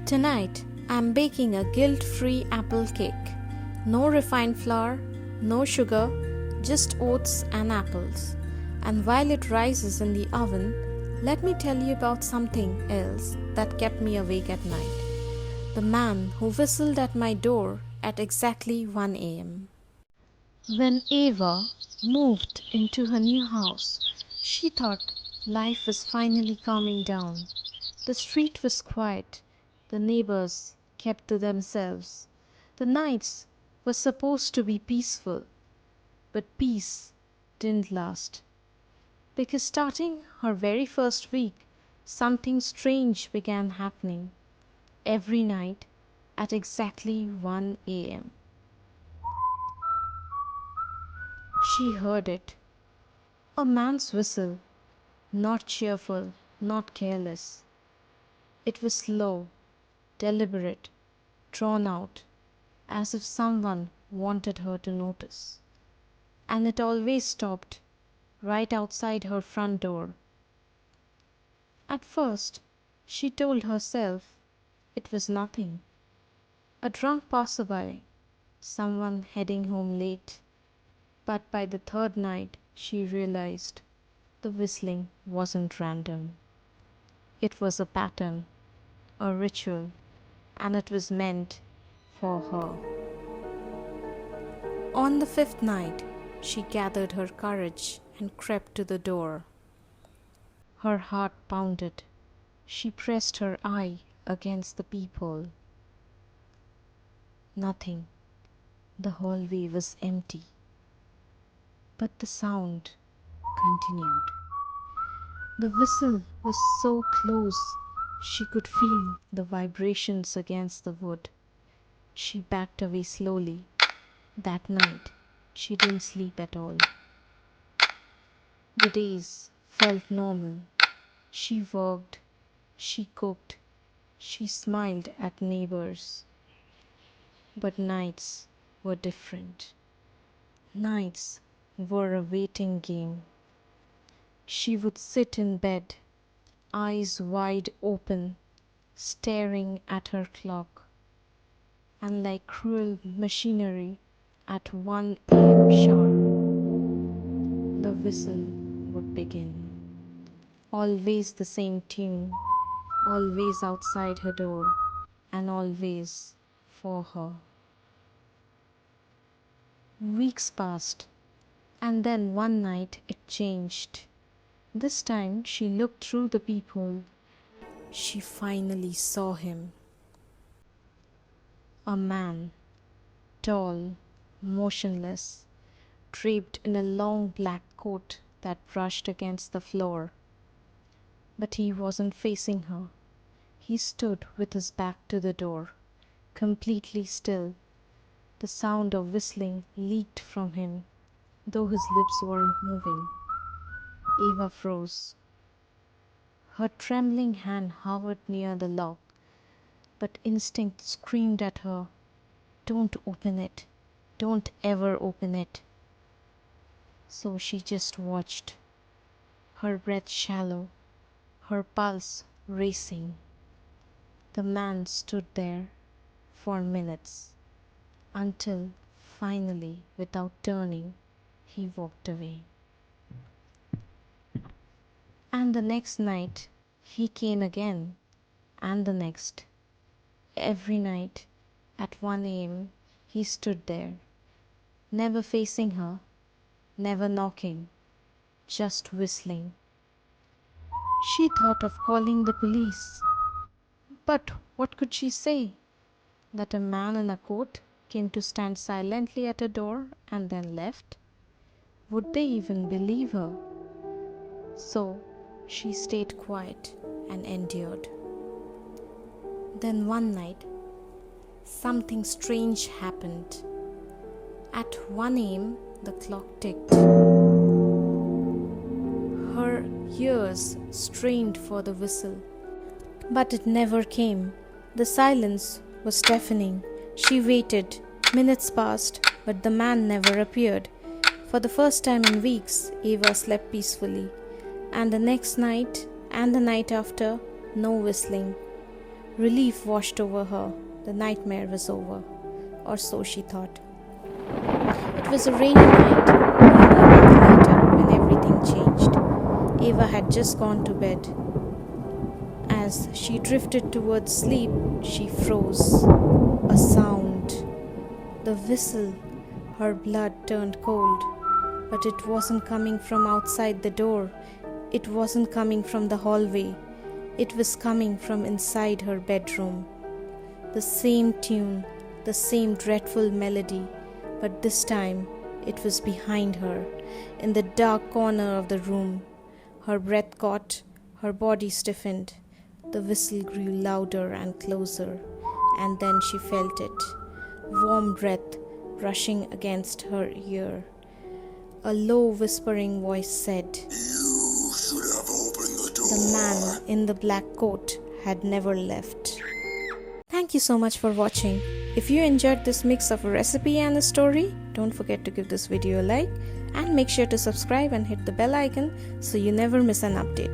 Tonight, I'm baking a guilt-free apple cake. No refined flour, no sugar, just oats and apples. And while it rises in the oven, let me tell you about something else that kept me awake at night. The man who whistled at my door at exactly 1 a.m. When Eva moved into her new house, she thought life was finally calming down. The street was quiet. The neighbors kept to themselves. The nights were supposed to be peaceful, but peace didn't last. Because starting her very first week, something strange began happening every night at exactly 1 a.m. She heard it. A man's whistle, not cheerful, not careless. It was slow, deliberate, drawn out, as if someone wanted her to notice. And it always stopped right outside her front door. At first, she told herself it was nothing. A drunk passerby, someone heading home late. But by the third night, she realized the whistling wasn't random. It was a pattern, a ritual, and it was meant for her. On the fifth night, she gathered her courage and crept to the door. Her heart pounded. She pressed her eye against the peephole. Nothing. The hallway was empty. But the sound continued. The whistle was so close she could feel the vibrations against the wood. She backed away slowly. That night, she didn't sleep at all. The days felt normal. She worked, she cooked, she smiled at neighbors. But nights were different. Nights were a waiting game. She would sit in bed, eyes wide open, staring at her clock. And like cruel machinery, at 1 a.m. sharp, the whistle would begin. Always the same tune, always outside her door, and always for her. Weeks passed, and then one night it changed. This time she looked through the peephole. She finally saw him. A man, tall, motionless, draped in a long black coat that brushed against the floor. But he wasn't facing her. He stood with his back to the door, completely still. The sound of whistling leaked from him, though his lips weren't moving. Eva froze. Her trembling hand hovered near the lock, but instinct screamed at her, "Don't open it. Don't ever open it." So she just watched, her breath shallow, her pulse racing. The man stood there for minutes, until finally, without turning, he walked away. And the next night he came again, and the next. Every night at 1 a.m. he stood there, never facing her, never knocking, just whistling. She thought of calling the police. But what could she say? That a man in a coat came to stand silently at a door and then left? Would they even believe her? So she stayed quiet and endured. Then one night, something strange happened. At 1 a.m., the clock ticked. Her ears strained for the whistle, but it never came. The silence was deafening. She waited. Minutes passed, but the man never appeared. For the first time in weeks, Eva slept peacefully. And the next night, and the night after, no whistling. Relief washed over her. The nightmare was over, or so she thought. It was a rainy night, nearly a month later, when everything changed. Ava had just gone to bed. As she drifted towards sleep, she froze. A sound. The whistle. Her blood turned cold. But it wasn't coming from outside the door. It wasn't coming from the hallway. It was coming from inside her bedroom. The same tune, the same dreadful melody, but this time it was behind her, in the dark corner of the room. Her breath caught, her body stiffened. The whistle grew louder and closer, and then she felt it. Warm breath brushing against her ear. A low whispering voice said, "You should have opened the door." The man in the black coat had never left. Thank you so much for watching. If you enjoyed this mix of a recipe and a story, don't forget to give this video a like and make sure to subscribe and hit the bell icon so you never miss an update.